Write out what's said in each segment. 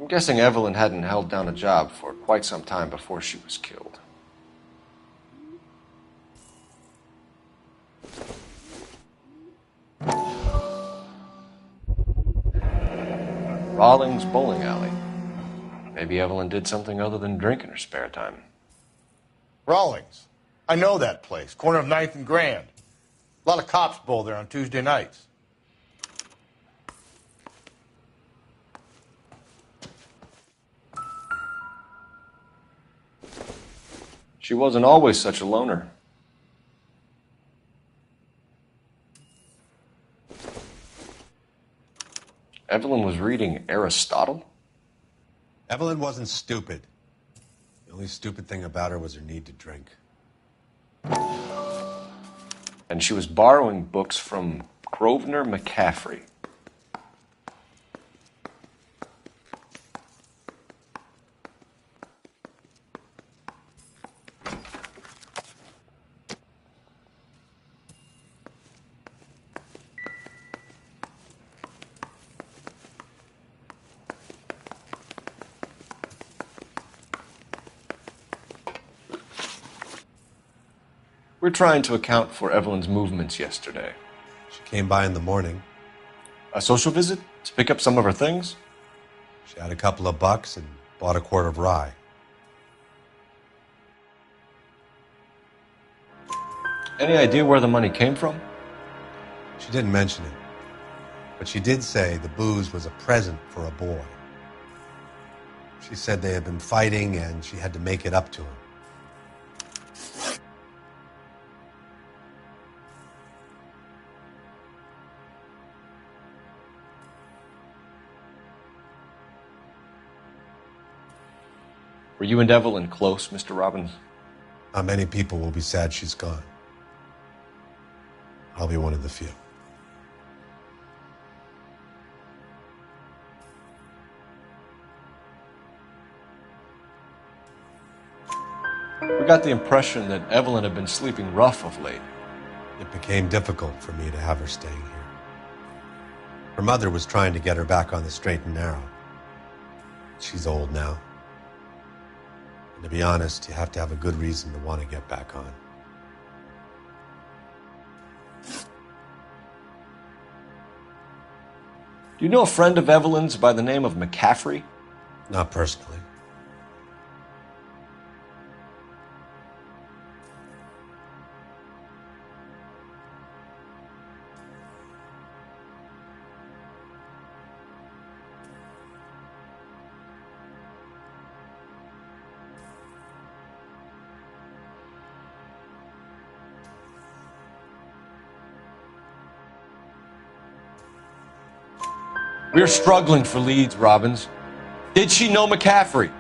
I'm guessing Evelyn hadn't held down a job for quite some time before she was killed. Rawlings Bowling Alley. Maybe Evelyn did something other than drink in her spare time. Rawlings. I know that place. Corner of 9th and Grand. A lot of cops bowl there on Tuesday nights. She wasn't always such a loner. Evelyn was reading Aristotle? Evelyn wasn't stupid. The only stupid thing about her was her need to drink. And she was borrowing books from Grosvenor McCaffrey. We're trying to account for Evelyn's movements yesterday. She came by in the morning. A social visit? To pick up some of her things? She had a couple of bucks and bought a quart of rye. Any idea where the money came from? She didn't mention it, but she did say the booze was a present for a boy. She said they had been fighting and she had to make it up to him. Were you and Evelyn close, Mr. Robbins? Not many people will be sad she's gone. I'll be one of the few. We got the impression that Evelyn had been sleeping rough of late. It became difficult for me to have her staying here. Her mother was trying to get her back on the straight and narrow. She's old now. And to be honest, you have to have a good reason to want to get back on. Do you know a friend of Evelyn's by the name of McCaffrey? Not personally. We're struggling for leads, Robbins. Did she know McCaffrey?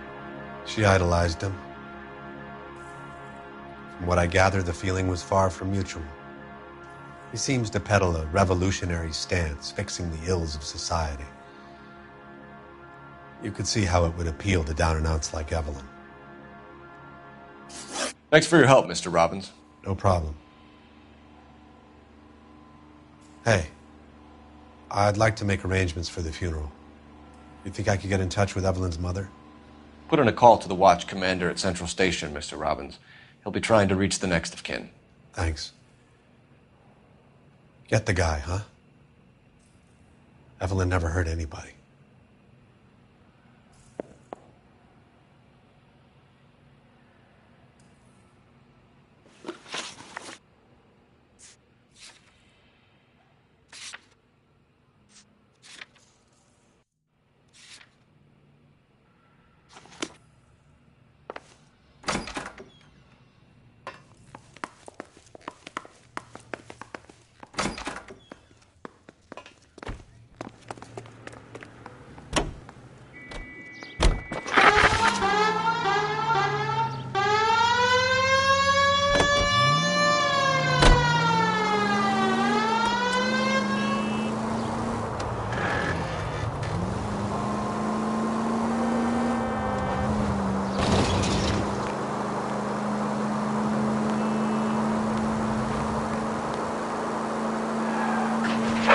She idolized him. From what I gather, the feeling was far from mutual. He seems to peddle a revolutionary stance, fixing the ills of society. You could see how it would appeal to down-and-outs like Evelyn. Thanks for your help, Mr. Robbins. No problem. Hey, I'd like to make arrangements for the funeral. You think I could get in touch with Evelyn's mother? Put in a call to the watch commander at Central Station, Mr. Robbins. He'll be trying to reach the next of kin. Thanks. Get the guy, huh? Evelyn never hurt anybody.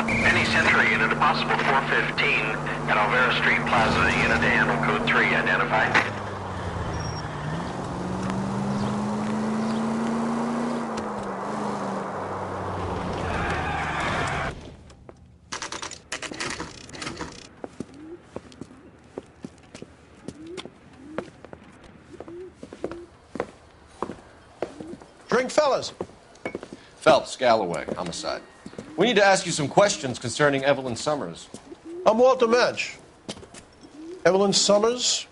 Any Century unit, a possible 415 at Alvera Street Plaza, unit to handle code 3, identified. Drink, fellas. Phelps, Galloway, homicide. We need to ask you some questions concerning Evelyn Summers. I'm Walter Mensch. Evelyn Summers,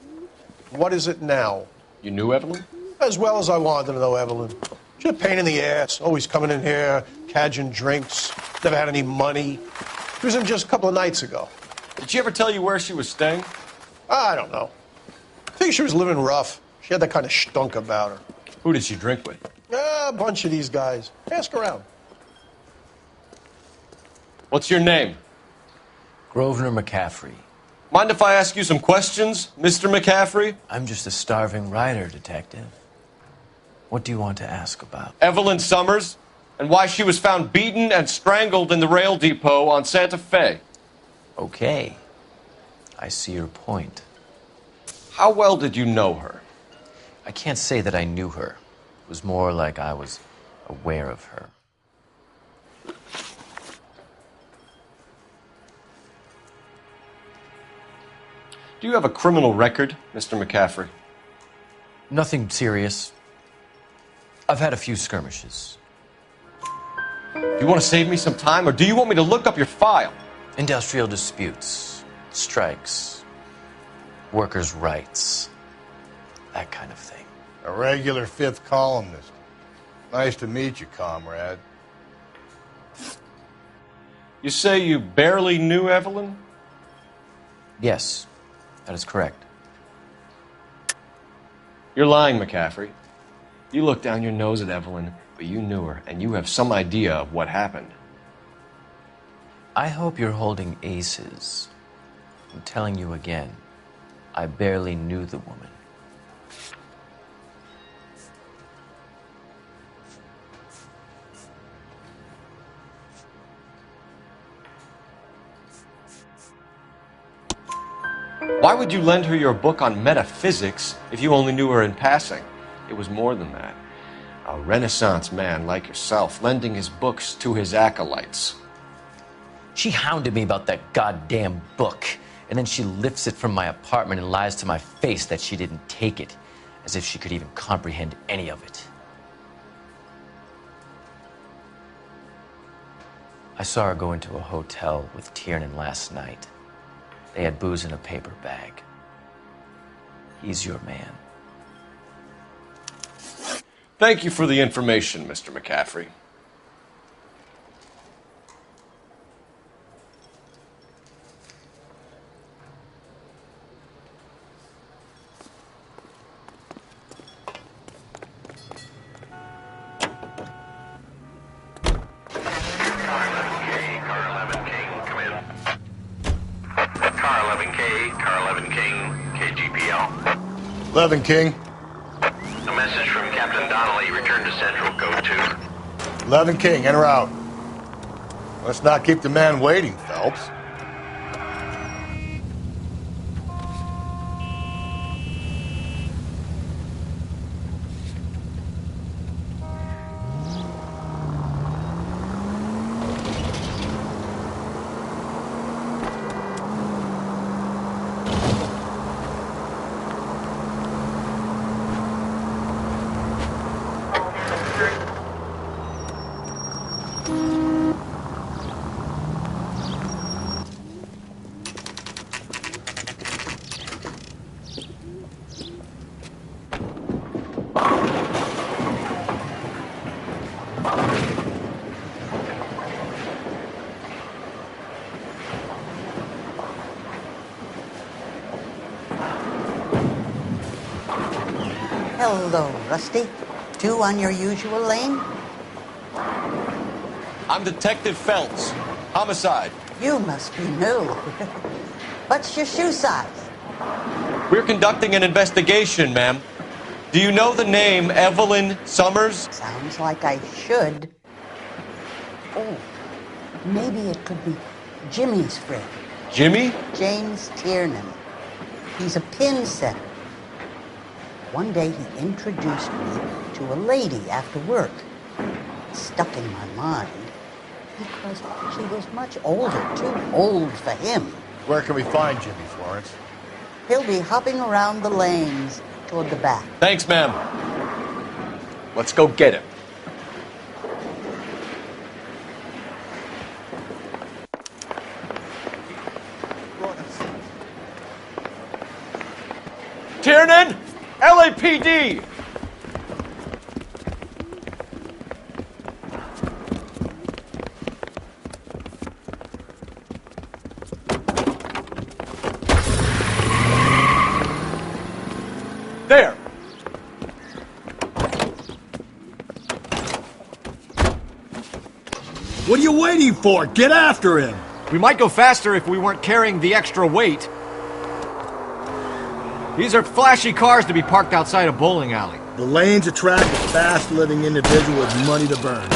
what is it now? You knew Evelyn? As well as I wanted to know Evelyn. She's a pain in the ass, always coming in here, cadging drinks, never had any money. She was in just a couple of nights ago. Did she ever tell you where she was staying? I don't know. I think she was living rough. She had that kind of stunk about her. Who did she drink with? A bunch of these guys. Ask around. What's your name? Grosvenor McCaffrey. Mind if I ask you some questions, Mr. McCaffrey? I'm just a starving writer, Detective. What do you want to ask about? Evelyn Summers, and why she was found beaten and strangled in the rail depot on Santa Fe. Okay. I see your point. How well did you know her? I can't say that I knew her. It was more like I was aware of her. Do you have a criminal record, Mr. McCaffrey? Nothing serious. I've had a few skirmishes. Do you want to save me some time, or do you want me to look up your file? Industrial disputes, strikes, workers' rights, that kind of thing. A regular fifth columnist. Nice to meet you, comrade. You say you barely knew Evelyn? Yes, that is correct. You're lying, McCaffrey. You looked down your nose at Evelyn, but you knew her, and you have some idea of what happened. I hope you're holding aces. I'm telling you again, I barely knew the woman. Why would you lend her your book on metaphysics if you only knew her in passing? It was more than that. A Renaissance man like yourself lending his books to his acolytes. She hounded me about that goddamn book, and then she lifts it from my apartment and lies to my face that she didn't take it, as if she could even comprehend any of it. I saw her go into a hotel with Tiernan last night. They had booze in a paper bag. He's your man. Thank you for the information, Mr. McCaffrey. Car 11 King, KGPL. 11 King. A message from Captain Donnelly, return to Central, code 2. 11 King, enter out. Let's not keep the man waiting, Phelps. Hello, Rusty. Two on your usual lane? I'm Detective Phelps. Homicide. You must be new. What's your shoe size? We're conducting an investigation, ma'am. Do you know the name Evelyn Summers? Sounds like I should. Oh, maybe it could be Jimmy's friend, Jimmy? James Tiernan. He's a pin setter. One day he introduced me to a lady after work. It stuck in my mind because she was much older, too old for him. Where can we find Jimmy, Florence? He'll be hopping around the lanes toward the back. Thanks, ma'am. Let's go get him. Tiernan! LAPD! There! What are you waiting for? Get after him! We might go faster if we weren't carrying the extra weight. These are flashy cars to be parked outside a bowling alley. The lanes attract a fast-living individual with money to burn.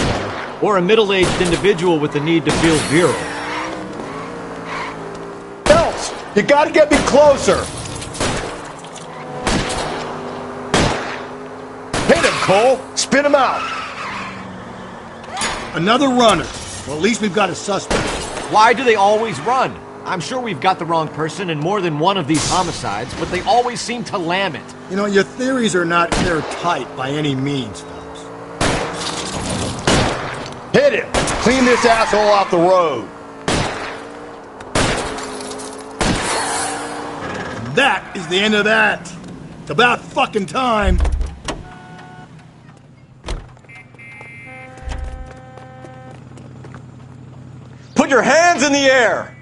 Or a middle-aged individual with the need to feel virile. Phelps, you gotta get me closer! Hit him, Cole! Spin him out! Another runner. Well, at least we've got a suspect. Why do they always run? I'm sure we've got the wrong person in more than one of these homicides, but they always seem to lam it. You know, your theories are not airtight by any means, Phelps. Hit him! Clean this asshole off the road! That is the end of that. It's about fucking time. Put your hands in the air!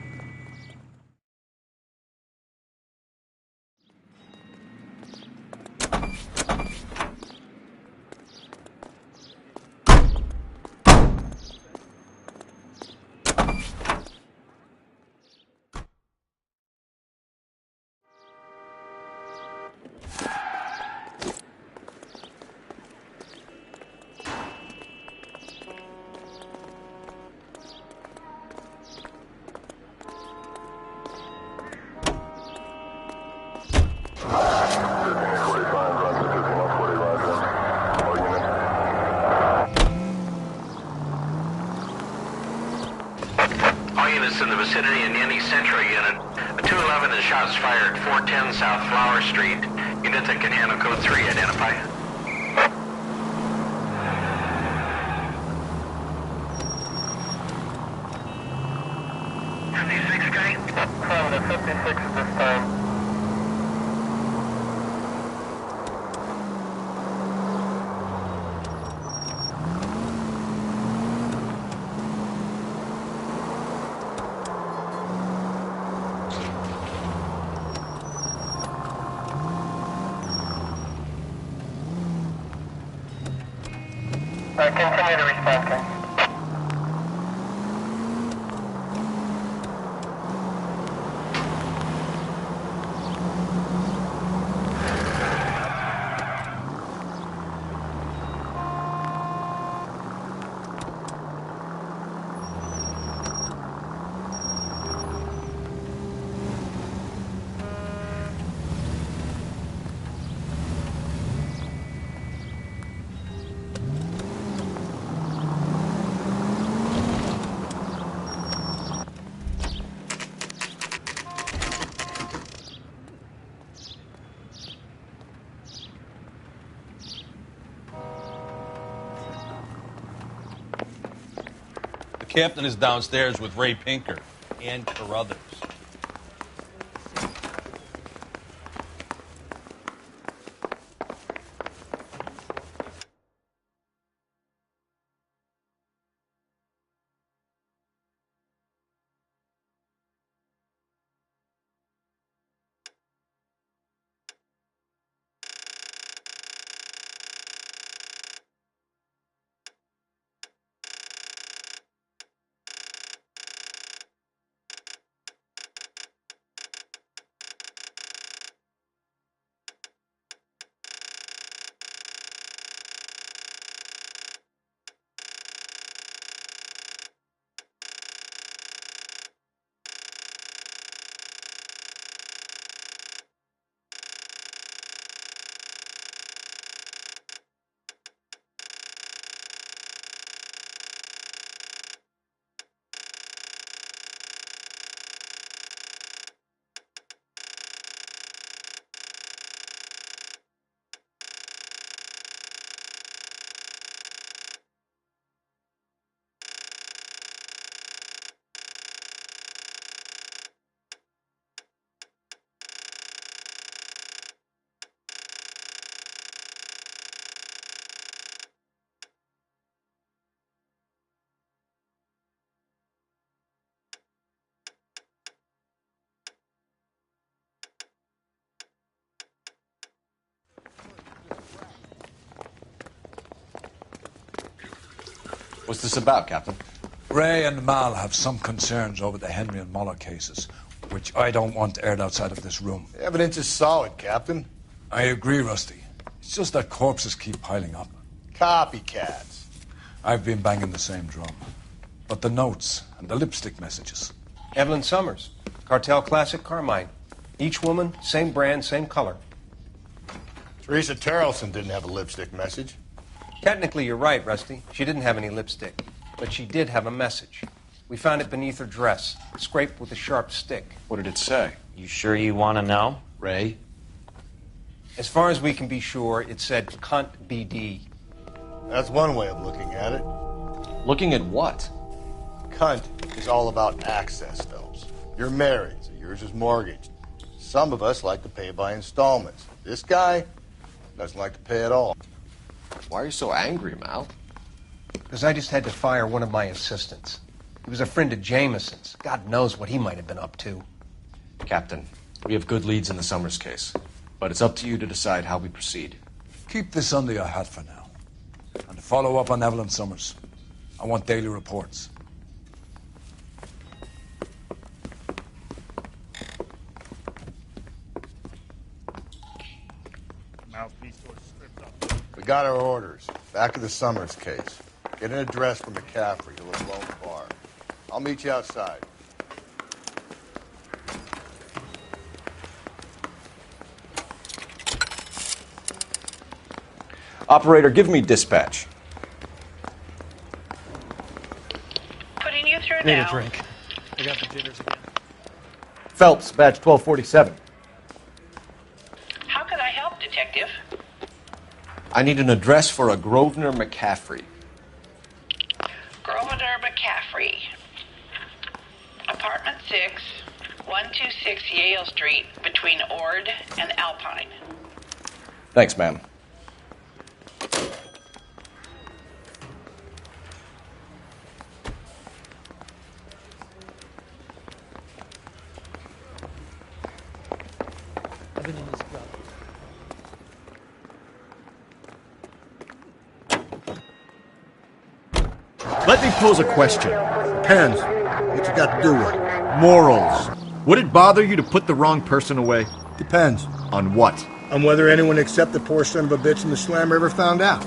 All units in the vicinity in any Central unit. A 211 and shots fired, 410 South Flower Street. Unit that can handle code 3, identify. Guy? The 56 at this time. Continue to respond, guys. The captain is downstairs with Ray Pinker and Carruthers. What's this about, Captain? Ray and Mal have some concerns over the Henry and Muller cases, which I don't want aired outside of this room. The evidence is solid, Captain. I agree, Rusty. It's just that corpses keep piling up. Copycats. I've been banging the same drum. But the notes and the lipstick messages. Evelyn Summers, Cartel Classic Carmine. Each woman, same brand, same color. Teresa Terrelson didn't have a lipstick message. Technically, you're right, Rusty. She didn't have any lipstick. But she did have a message. We found it beneath her dress, scraped with a sharp stick. What did it say? You sure you want to know? Ray? As far as we can be sure, it said cunt BD. That's one way of looking at it. Looking at what? Cunt is all about access, Phelps. You're married, so yours is mortgaged. Some of us like to pay by installments. This guy doesn't like to pay at all. Why are you so angry, Mal? Because I just had to fire one of my assistants. He was a friend of Jameson's. God knows what he might have been up to. Captain, we have good leads in the Summers case, but it's up to you to decide how we proceed. Keep this under your hat for now. And to follow up on Evelyn Summers, I want daily reports. We got our orders. Back to the Summers case. Get an address for McCaffrey to the Lone Bar. I'll meet you outside. Operator, give me dispatch. Putting you through Need now. a drink. I got the jitters again. Phelps, badge 1247. How could I help, Detective? I need an address for a Grosvenor McCaffrey. Grosvenor McCaffrey. Apartment 6, 126 Yale Street, between Ord and Alpine. Thanks, ma'am. I've been in this club. Let me pose a question. Depends. What you got to do with it? Morals. Would it bother you to put the wrong person away? Depends. On what? On whether anyone except the poor son of a bitch in the slammer ever found out.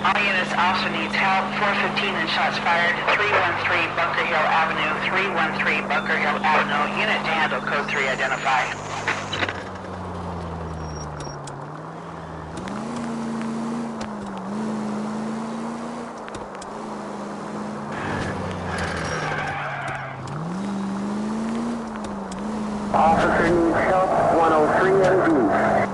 All units also needs help. 415 and shots fired. 313 Bunker Hill Avenue. 313 Bunker Hill Avenue. Unit to handle code 3 identify. Officer needs help. 103 MD.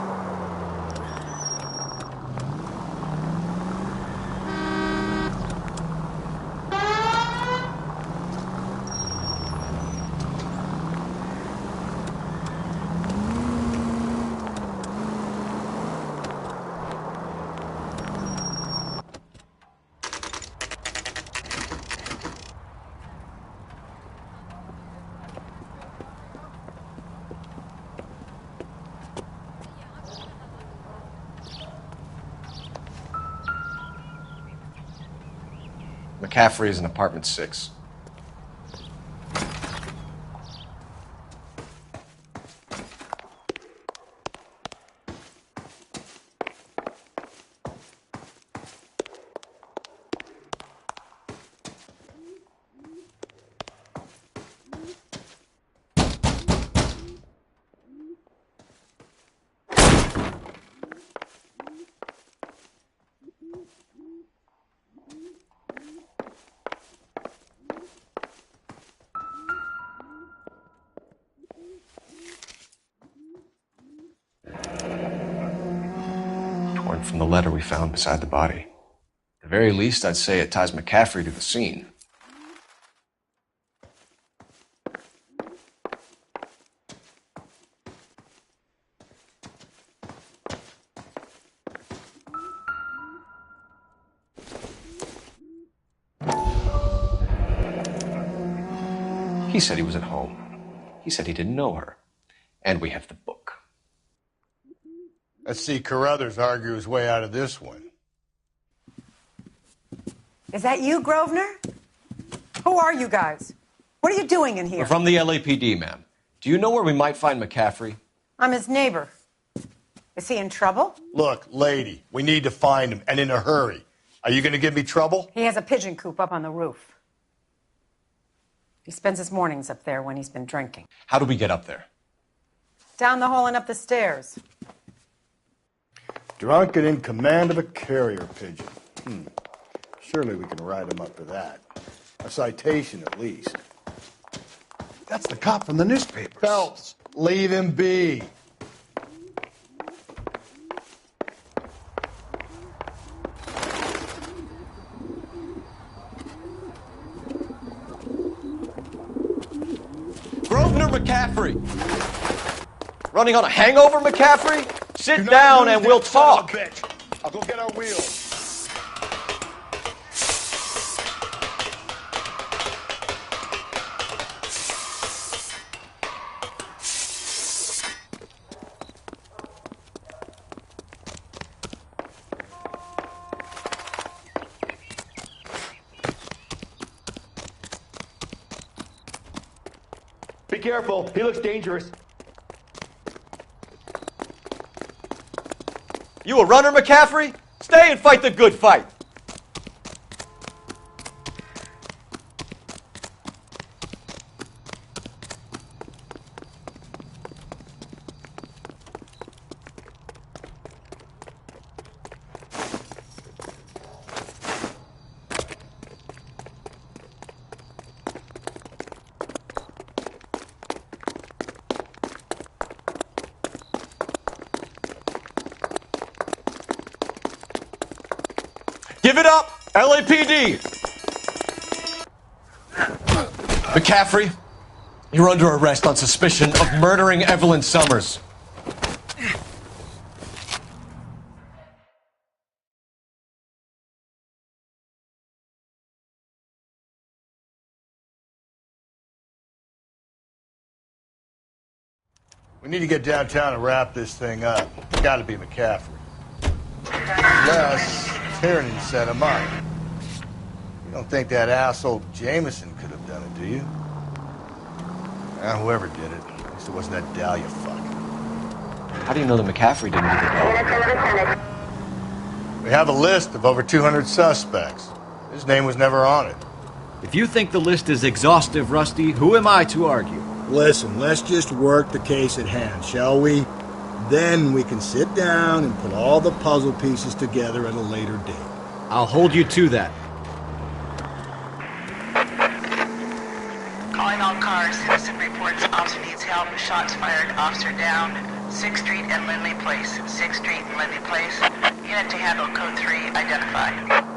McCaffrey is in apartment 6. Torn from the letter we found beside the body. At the very least, I'd say it ties McCaffrey to the scene. He said he was at home. He said he didn't know her. And we have the book. Let's see Carruthers argue his way out of this one. Is that you, Grosvenor? Who are you guys? What are you doing in here? We're from the LAPD, ma'am. Do you know where we might find McCaffrey? I'm his neighbor. Is he in trouble? Look, lady, we need to find him, and in a hurry. Are you going to give me trouble? He has a pigeon coop up on the roof. He spends his mornings up there when he's been drinking. How do we get up there? Down the hall and up the stairs. Drunk and in command of a carrier pigeon. Surely we can write him up for that. A citation, at least. That's the cop from the newspapers. Phelps, leave him be. Grosvenor McCaffrey! Running on a hangover, McCaffrey? Sit down and we'll talk. I'll go get our wheels. Be careful. He looks dangerous. You a runner, McCaffrey? Stay and fight the good fight. Give it up, LAPD! McCaffrey, you're under arrest on suspicion of murdering Evelyn Summers. We need to get downtown and wrap this thing up. It's got to be McCaffrey. Unless Tiernan set him up. You don't think that asshole Jameson could have done it, do you? Whoever did it. At least it wasn't that Dahlia fuck. How do you know that McCaffrey didn't do the dope? We have a list of over 200 suspects. His name was never on it. If you think the list is exhaustive, Rusty, who am I to argue? Listen, let's just work the case at hand, shall we? Then we can sit down and put all the puzzle pieces together at a later date. I'll hold you to that. Calling all cars. Citizen reports officer needs help. Shots fired. Officer down. 6th Street and Lindley Place. 6th Street and Lindley Place. Unit to handle code 3. Identify.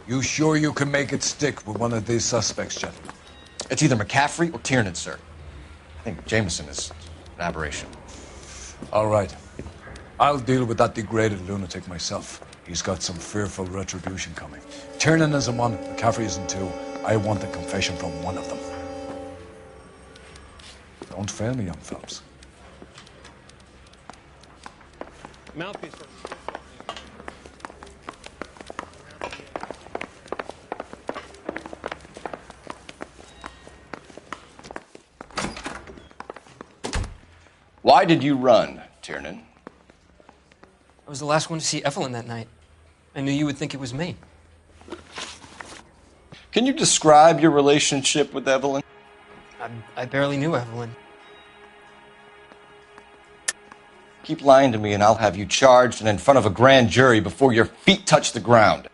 You sure you can make it stick with one of these suspects, gentlemen? It's either McCaffrey or Tiernan, sir. I think Jameson is an aberration. All right. I'll deal with that degraded lunatic myself. He's got some fearful retribution coming. Tiernan isn't one, McCaffrey isn't two. I want a confession from one of them. Don't fail me, young Phelps. Mouthpiece. Why did you run, Tiernan? I was the last one to see Evelyn that night. I knew you would think it was me. Can you describe your relationship with Evelyn? I barely knew Evelyn. Keep lying to me and I'll have you charged and in front of a grand jury before your feet touch the ground.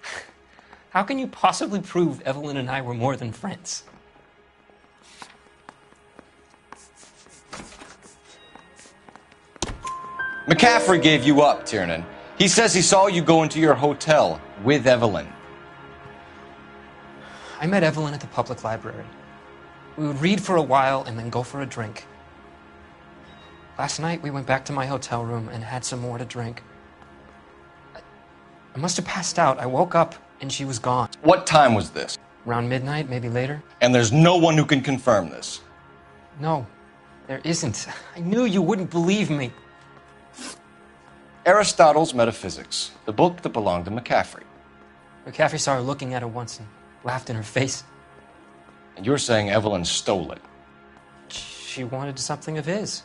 How can you possibly prove Evelyn and I were more than friends? McCaffrey gave you up, Tiernan. He says he saw you go into your hotel with Evelyn. I met Evelyn at the public library. We would read for a while and then go for a drink. Last night, we went back to my hotel room and had some more to drink. I must have passed out. I woke up and she was gone. What time was this? Around midnight, maybe later. And there's no one who can confirm this. No, there isn't. I knew you wouldn't believe me. Aristotle's Metaphysics, the book that belonged to McCaffrey. McCaffrey saw her looking at her once and laughed in her face. And you're saying Evelyn stole it? She wanted something of his.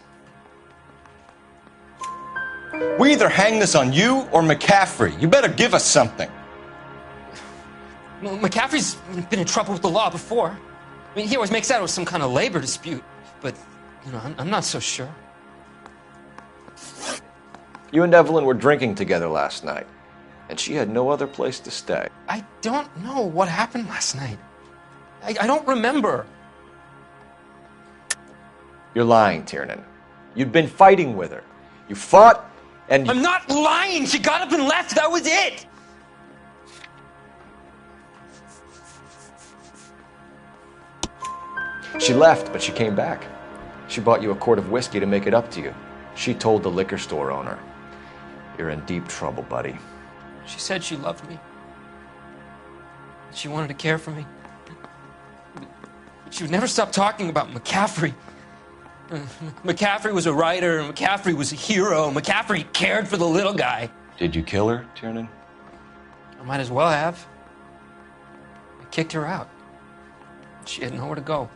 We either hang this on you or McCaffrey. You better give us something. Well, McCaffrey's been in trouble with the law before. I mean, he always makes out it was some kind of labor dispute. But, you know, I'm not so sure. You and Evelyn were drinking together last night, and she had no other place to stay. I don't know what happened last night. I don't remember. You're lying, Tiernan. You'd been fighting with her. You fought, and I'm not lying! She got up and left! That was it! She left, but she came back. She bought you a quart of whiskey to make it up to you. She told the liquor store owner. You're in deep trouble, buddy. She said she loved me. She wanted to care for me. But she would never stop talking about McCaffrey. McCaffrey was a writer, and McCaffrey was a hero. McCaffrey cared for the little guy. Did you kill her, Tiernan? I might as well have. I kicked her out. She had nowhere to go.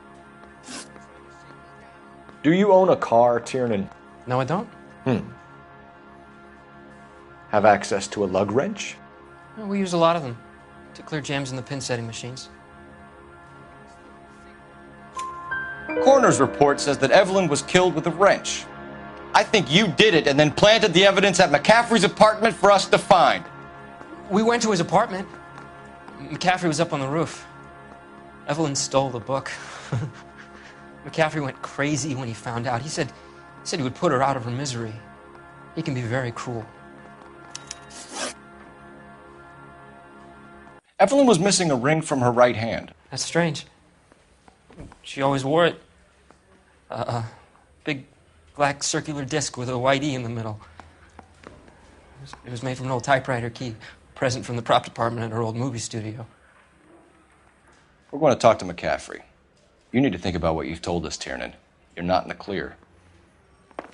Do you own a car, Tiernan? No, I don't. Have access to a lug wrench? Well, we use a lot of them to clear jams in the pin setting machines. Coroner's report says that Evelyn was killed with a wrench. I think you did it and then planted the evidence at McCaffrey's apartment for us to find. We went to his apartment. McCaffrey was up on the roof. Evelyn stole the book. McCaffrey went crazy when he found out. He said he would put her out of her misery. He can be very cruel. Evelyn was missing a ring from her right hand. That's strange. She always wore it. A big black circular disc with a white E in the middle. It was made from an old typewriter key, a present from the prop department at her old movie studio. We're going to talk to McCaffrey. You need to think about what you've told us, Tiernan. You're not in the clear. I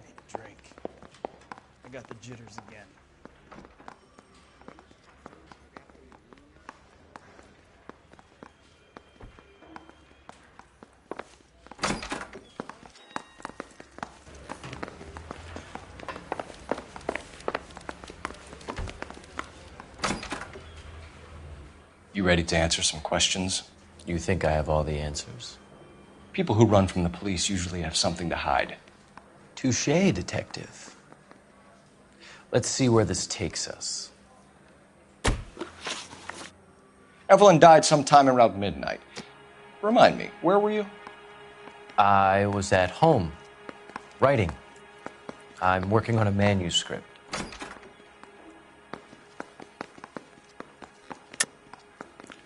need a drink. I got the jitters again. You ready to answer some questions? You think I have all the answers? People who run from the police usually have something to hide. Touché, detective. Let's see where this takes us. Evelyn died sometime around midnight. Remind me, where were you? I was at home, writing. I'm working on a manuscript.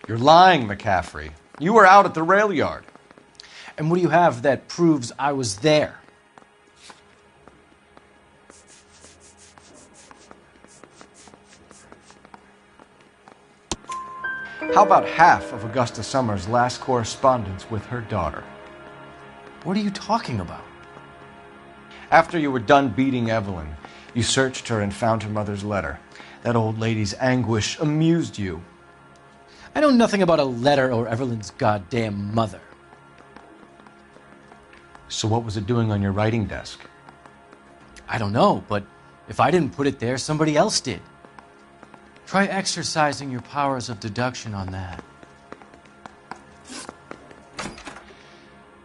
You're lying, McCaffrey. You were out at the rail yard. And what do you have that proves I was there? How about half of Augusta Summers' last correspondence with her daughter? What are you talking about? After you were done beating Evelyn, you searched her and found her mother's letter. That old lady's anguish amused you. I know nothing about a letter or Evelyn's goddamn mother. So what was it doing on your writing desk? I don't know, but if I didn't put it there, somebody else did. Try exercising your powers of deduction on that.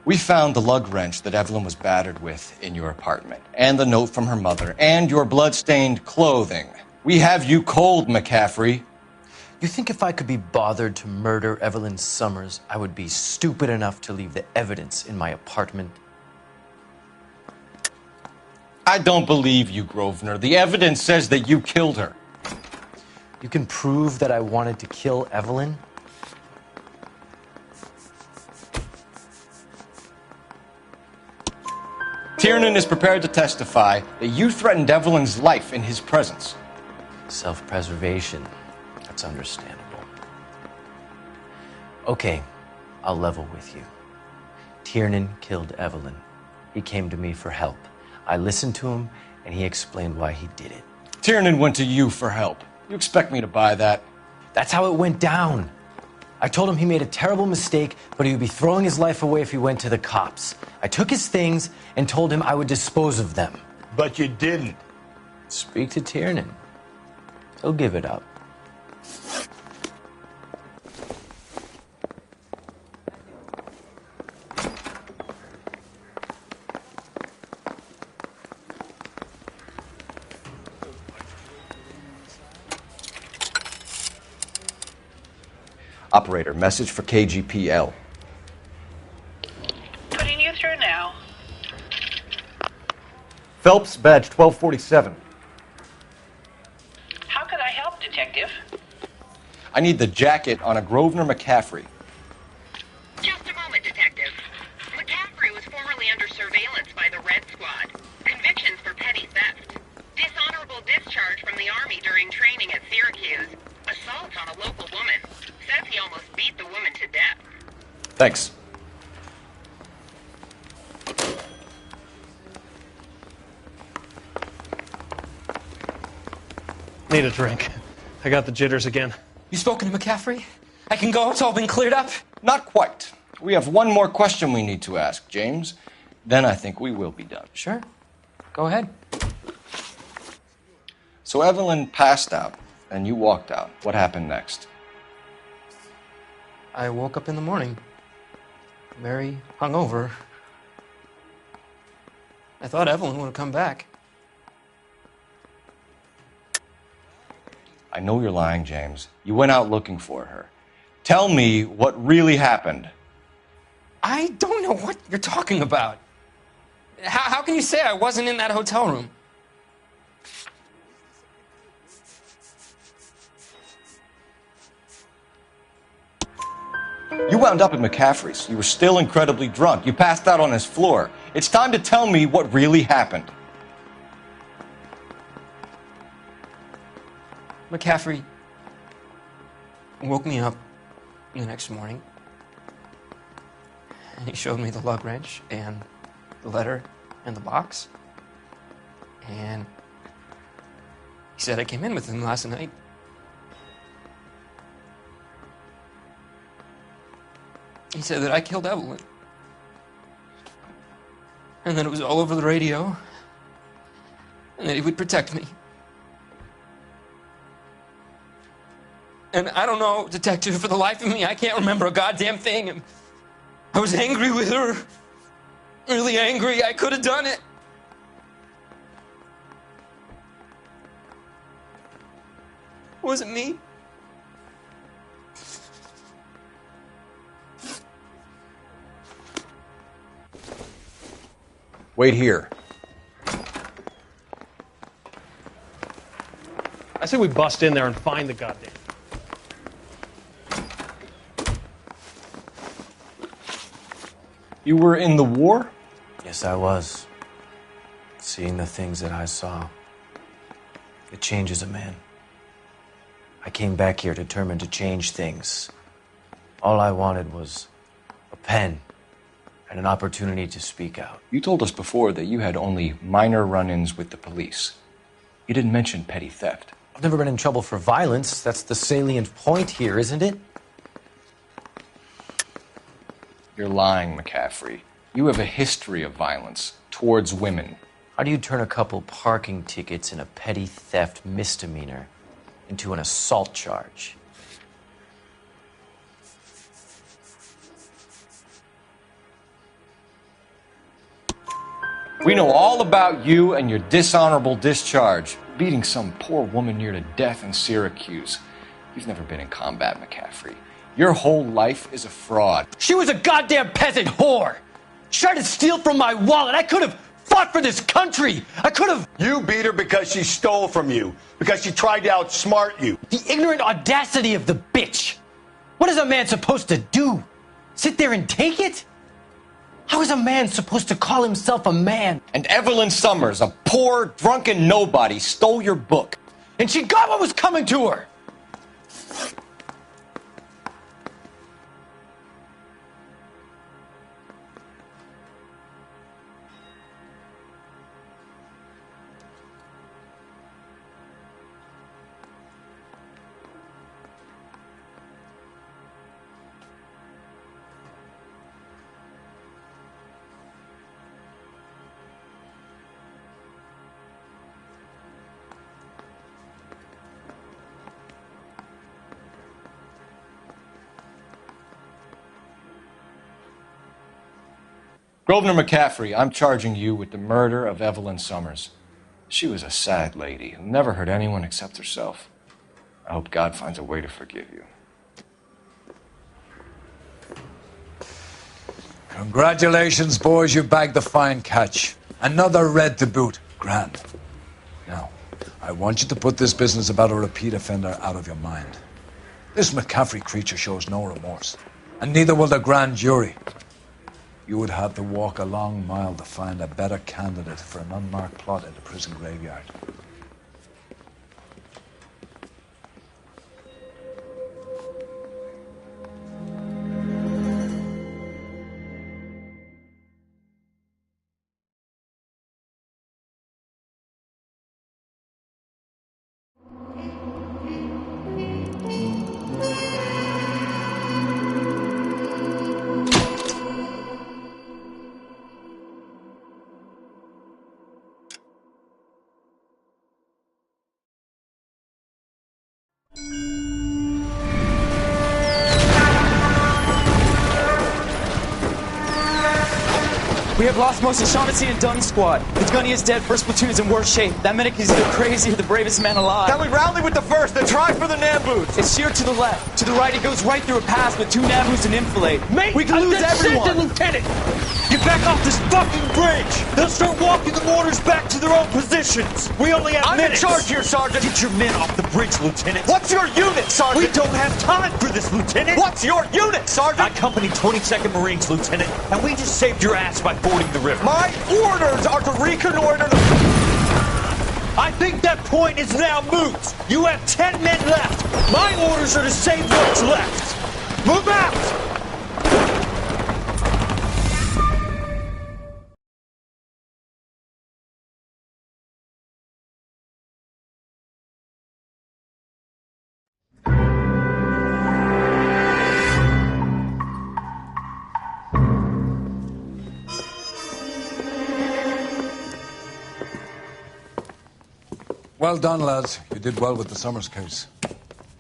We found the lug wrench that Evelyn was battered with in your apartment, and the note from her mother, and your blood-stained clothing. We have you cold, McCaffrey. You think if I could be bothered to murder Evelyn Summers, I would be stupid enough to leave the evidence in my apartment? I don't believe you, Grosvenor. The evidence says that you killed her. You can prove that I wanted to kill Evelyn? Tiernan is prepared to testify that you threatened Evelyn's life in his presence. Self-preservation. That's understandable. Okay, I'll level with you. Tiernan killed Evelyn. He came to me for help. I listened to him, and he explained why he did it. Tiernan went to you for help. You expect me to buy that? That's how it went down. I told him he made a terrible mistake, but he would be throwing his life away if he went to the cops. I took his things and told him I would dispose of them. But you didn't. Speak to Tiernan. He'll give it up. Operator, message for KGPL. Putting you through now. Phelps, badge 1247. How could I help, Detective? I need the jacket on a Grosvenor McCaffrey. Just a moment, Detective. McCaffrey was formerly under surveillance by the Red Squad. Convictions for petty theft. Dishonorable discharge from the Army during training at Syracuse. Assault on a local woman. Says he almost beat the woman to death. Thanks. Need a drink. I got the jitters again. You spoken to McCaffrey? I can go? It's all been cleared up? Not quite. We have one more question we need to ask, James. Then I think we will be done. Sure. Go ahead. So Evelyn passed out, and you walked out. What happened next? I woke up in the morning, very hungover. I thought Evelyn would have come back. I know you're lying, James. You went out looking for her. Tell me what really happened. I don't know what you're talking about. How can you say I wasn't in that hotel room? You wound up at McCaffrey's. You were still incredibly drunk. You passed out on his floor. It's time to tell me what really happened. McCaffrey woke me up the next morning, and he showed me the lug wrench and the letter and the box, and he said I came in with him last night. He said that I killed Evelyn. And that it was all over the radio. And that he would protect me. And I don't know, Detective, for the life of me, I can't remember a goddamn thing. And I was angry with her. Really angry. I could have done it. Was it me? Wait here. I say we bust in there and find the goddamn. You were in the war? Yes, I was. Seeing the things that I saw, it changes a man. I came back here determined to change things. All I wanted was a pen and an opportunity to speak out. You told us before that you had only minor run-ins with the police. You didn't mention petty theft. I've never been in trouble for violence. That's the salient point here, isn't it? You're lying, McCaffrey. You have a history of violence towards women. How do you turn a couple parking tickets and a petty theft misdemeanor into an assault charge? We know all about you and your dishonorable discharge, beating some poor woman near to death in Syracuse. You've never been in combat, McCaffrey. Your whole life is a fraud. She was a goddamn peasant whore! She tried to steal from my wallet. I could have fought for this country. I could have... You beat her because she stole from you. Because she tried to outsmart you. The ignorant audacity of the bitch. What is a man supposed to do? Sit there and take it? How is a man supposed to call himself a man? And Evelyn Summers, a poor, drunken nobody, stole your book. And she got what was coming to her. Grosvenor McCaffrey, I'm charging you with the murder of Evelyn Summers. She was a sad lady who never hurt anyone except herself. I hope God finds a way to forgive you. Congratulations, boys. You bagged the fine catch. Another red to boot. Grand. Now, I want you to put this business about a repeat offender out of your mind. This McCaffrey creature shows no remorse. And neither will the grand jury. You would have to walk a long mile to find a better candidate for an unmarked plot in the prison graveyard. We have lost most of Shaughnessy and Dunn's squad. The gunny is dead. First platoon is in worse shape. That medic is either crazy or the bravest man alive. Then we rally with the first and try for the Namboots. It's sheer to the left. To the right, it goes right through a pass with 2 Namboots and enfilade. Mate, we can lose everyone. Lieutenant, get back off this fucking bridge. They'll start walking the mortars back to their own positions. We only have minutes. I'm in charge here, Sergeant. Get your men off the bridge, Lieutenant. What's your unit, Sergeant? We don't have time for this, Lieutenant. What's your unit, Sergeant? I company 22nd Marines, Lieutenant, and we just saved your ass by fording the river. My orders are to reconnoiter the... I think that point is now moot. You have 10 men left. My orders are to save what's left. Move out! Well done, lads. You did well with the Summers case.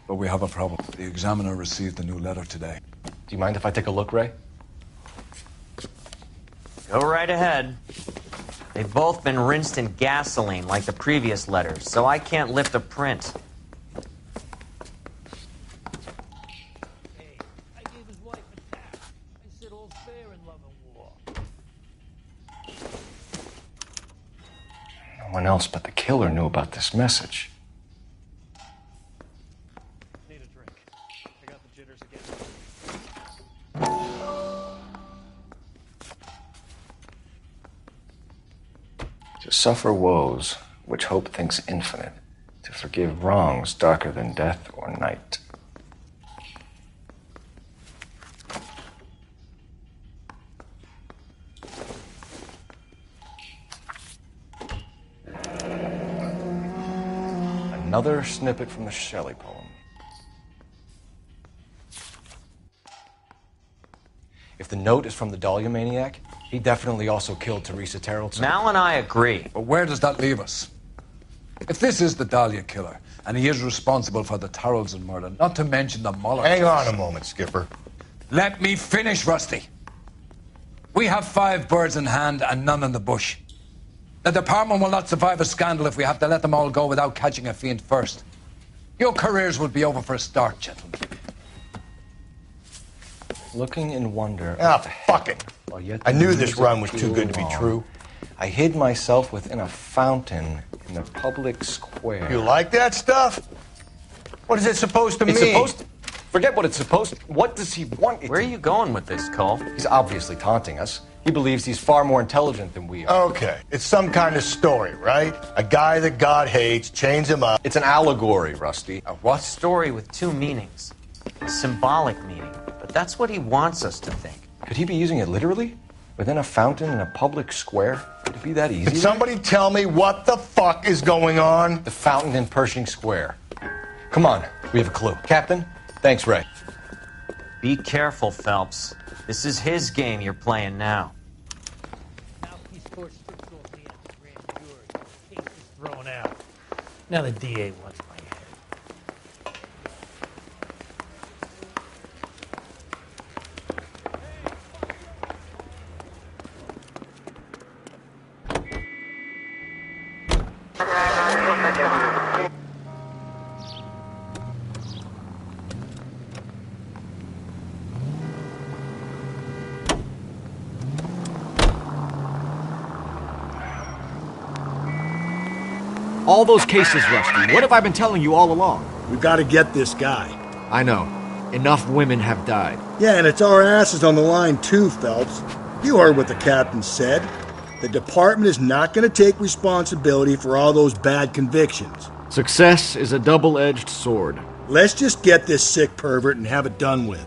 But we have a problem. The examiner received a new letter today. Do you mind if I take a look, Ray? Go right ahead. They've both been rinsed in gasoline like the previous letters, so I can't lift a print. No one else but the killer knew about this message. Need a drink. I got the jitters again. To suffer woes which hope thinks infinite, to forgive wrongs darker than death or night. Another snippet from the Shelley poem. If the note is from the Dahlia maniac, he definitely also killed Teresa Terrellson. Mal and I agree. But where does that leave us? If this is the Dahlia killer, and he is responsible for the Tarrelson murder, not to mention the Muller... Hang on a moment, Skipper. Let me finish, Rusty. We have 5 birds in hand and none in the bush. The department will not survive a scandal if we have to let them all go without catching a fiend first. Your careers will be over for a start, gentlemen. Looking in wonder... Ah, fuck it. I knew this run was too good to be true. I hid myself within a fountain in the public square. You like that stuff? What is it supposed to mean? It's supposed to... Forget what it's supposed to... What does he want? Where are you going with this, Cole? He's obviously taunting us. He believes he's far more intelligent than we are. Okay, it's some kind of story, right? A guy that God hates, chains him up. It's an allegory, Rusty. A rough story with two meanings. A symbolic meaning. But that's what he wants us to think. Could he be using it literally? Within a fountain in a public square? Could it be that easy? Can somebody tell me what the fuck is going on? The fountain in Pershing Square. Come on, we have a clue. Captain, thanks, Ray. Be careful, Phelps. This is his game you're playing now. Thrown out. Now the DA wants my head. All those cases, Rusty. What have I been telling you all along? We've got to get this guy. I know. Enough women have died. Yeah, and it's our asses on the line too, Phelps. You heard what the captain said. The department is not going to take responsibility for all those bad convictions. Success is a double-edged sword. Let's just get this sick pervert and have it done with.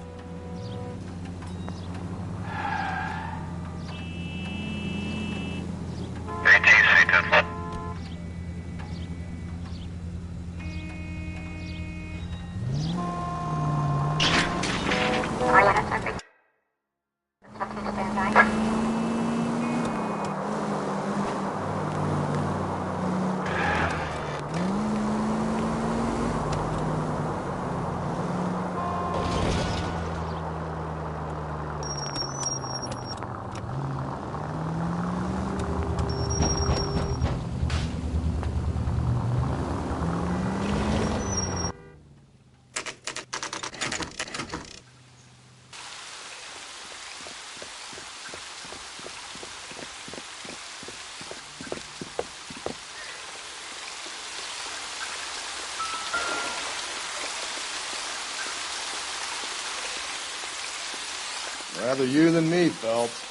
Rather you than me, Phelps.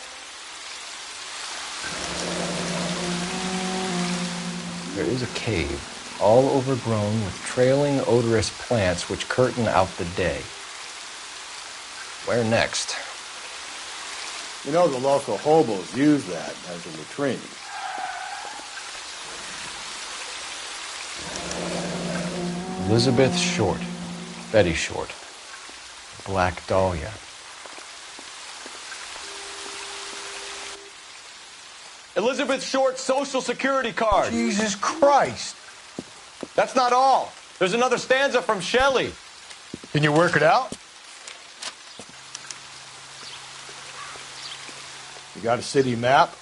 There is a cave, all overgrown with trailing, odorous plants which curtain out the day. Where next? You know, the local hobos use that as a latrine. Elizabeth Short, Betty Short, Black Dahlia. Elizabeth Short's Social Security card. Jesus Christ. That's not all. There's another stanza from Shelley. Can you work it out? You got a city map?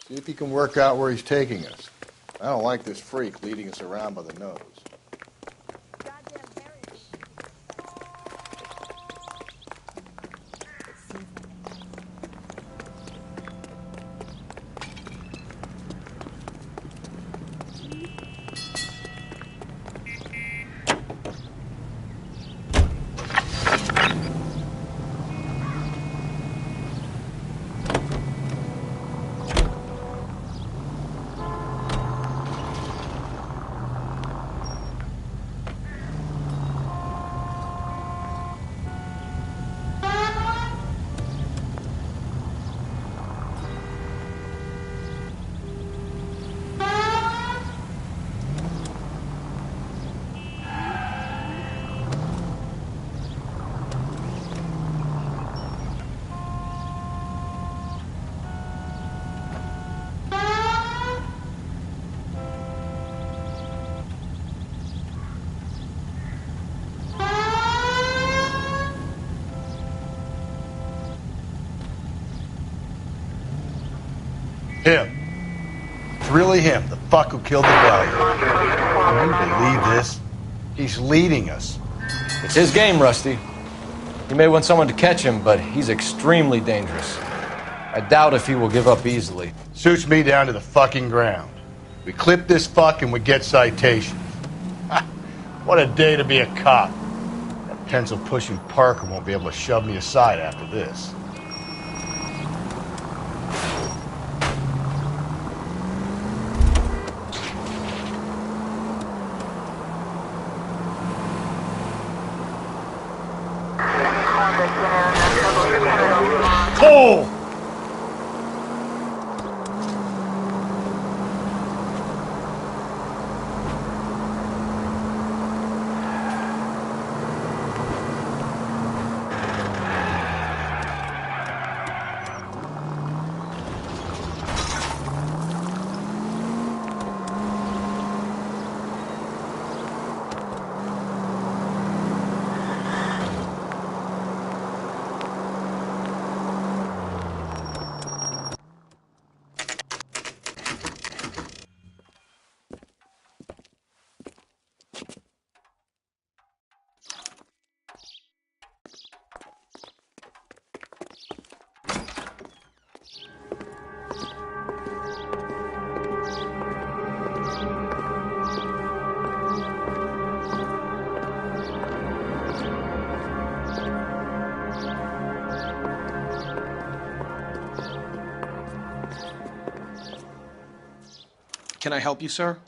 See if you can work out where he's taking us. I don't like this freak leading us around by the nose. Him. It's really him, the fuck who killed the Valiant. Can you believe this? He's leading us. It's his game, Rusty. He may want someone to catch him, but he's extremely dangerous. I doubt if he will give up easily. Suits me down to the fucking ground. We clip this fuck and we get citations. What a day to be a cop. That pencil-pushing Parker won't be able to shove me aside after this. Cole! Can I help you, sir?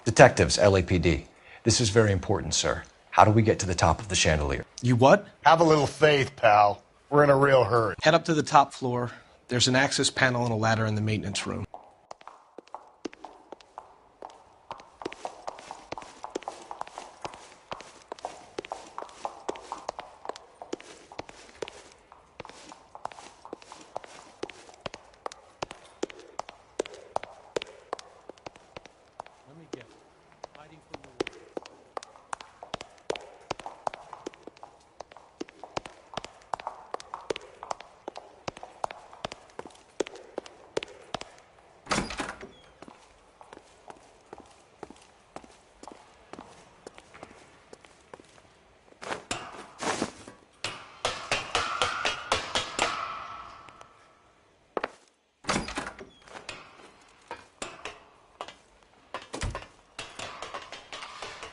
Detectives, LAPD. This is very important, sir. How do we get to the top of the chandelier? You what? Have a little faith, pal. We're in a real hurry. Head up to the top floor. There's an access panel and a ladder in the maintenance room.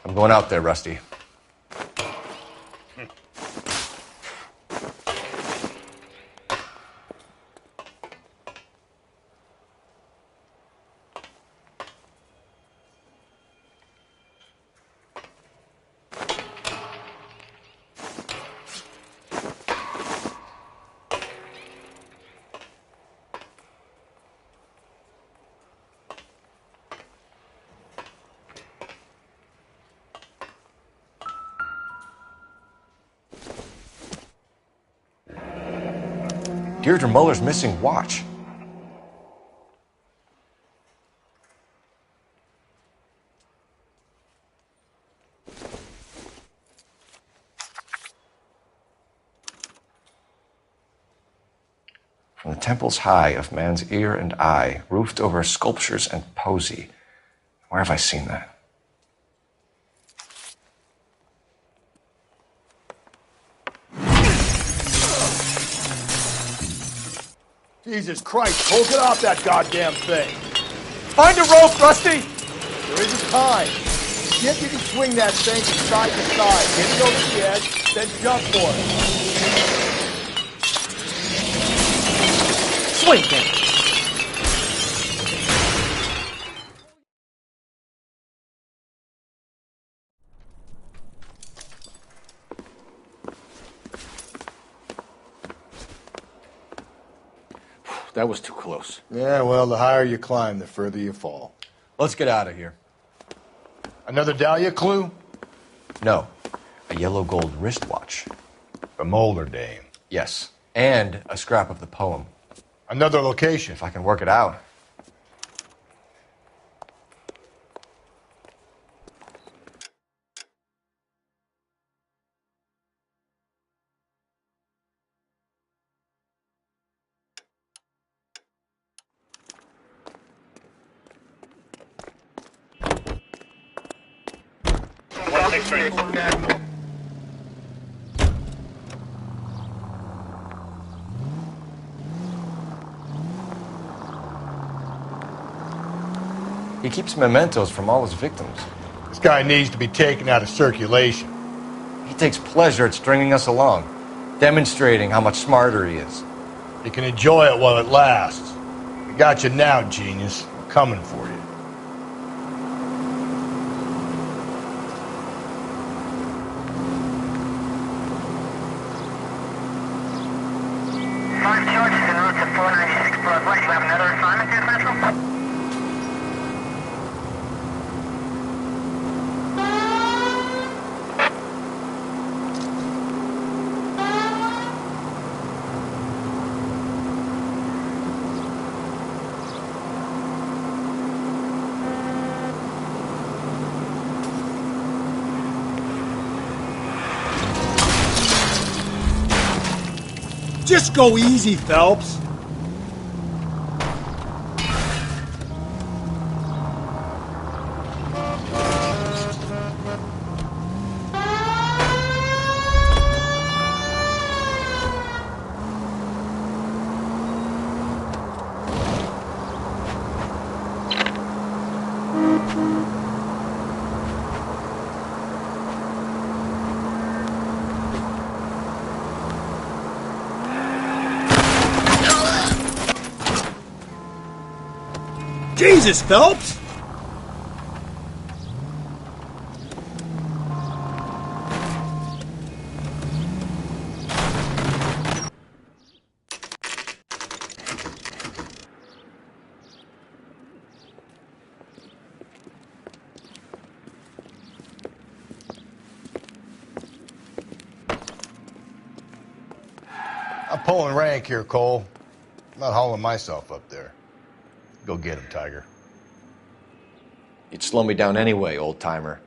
I'm going out there, Rusty. Deirdre Muller's missing watch. From the temples high of man's ear and eye, roofed over sculptures and poesy. Where have I seen that? Jesus Christ, Cole, get off that goddamn thing. Find a rope, Rusty! There isn't time. See if you can swing that thing from side to side. Get it over the edge, then jump for it. Swing then. That was too close. Yeah, well, the higher you climb, the further you fall. Let's get out of here. Another Dahlia clue? No. A yellow gold wristwatch. The Molder dame. Yes. And a scrap of the poem. Another location. If I can work it out. He keeps mementos from all his victims. This guy needs to be taken out of circulation. He takes pleasure at stringing us along, demonstrating how much smarter he is. You can enjoy it while it lasts. We got you now, genius. We're coming for you. Five charges en route to 496 Broadway. You have another assignment here, Central? Just go easy, Phelps. Jesus, Phelps! I'm pulling rank here, Cole. I'm not hauling myself up there. Go get him, Tiger. You'd slow me down anyway, old-timer.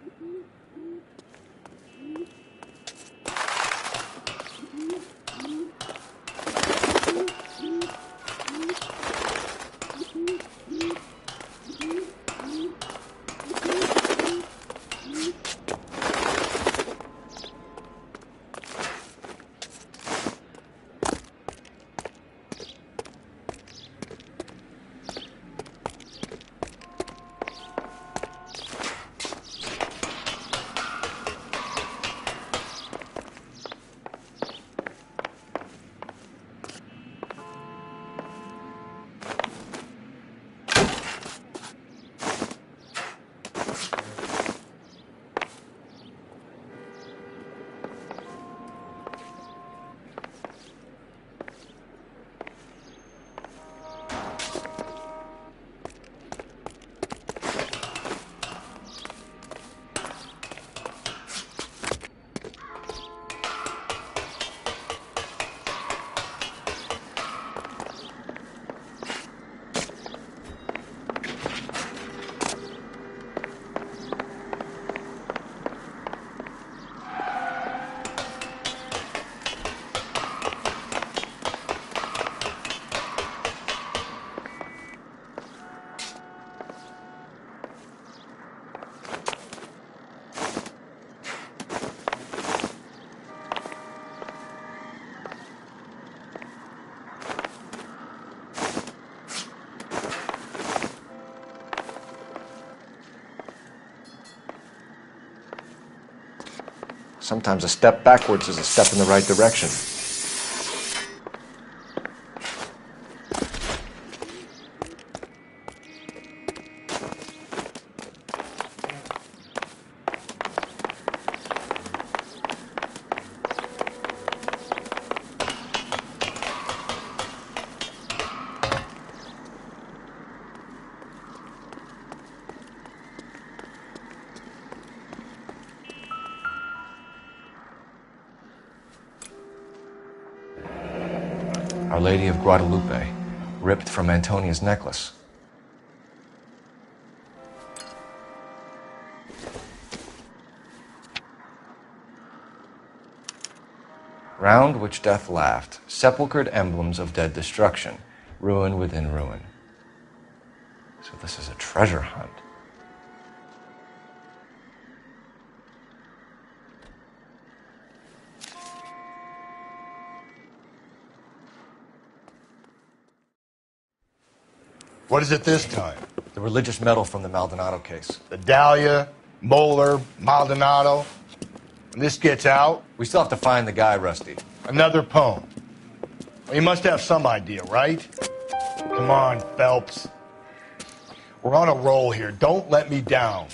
Sometimes a step backwards is a step in the right direction. Our Lady of Guadalupe, ripped from Antonia's necklace. Round which death laughed, sepulchred emblems of dead destruction, ruin within ruin. So this is a treasure hunt. What is it this time? The religious medal from the Maldonado case. The Dahlia, Moeller, Maldonado. When this gets out... We still have to find the guy, Rusty. Another poem. Well, you must have some idea, right? Come on, Phelps. We're on a roll here. Don't let me down.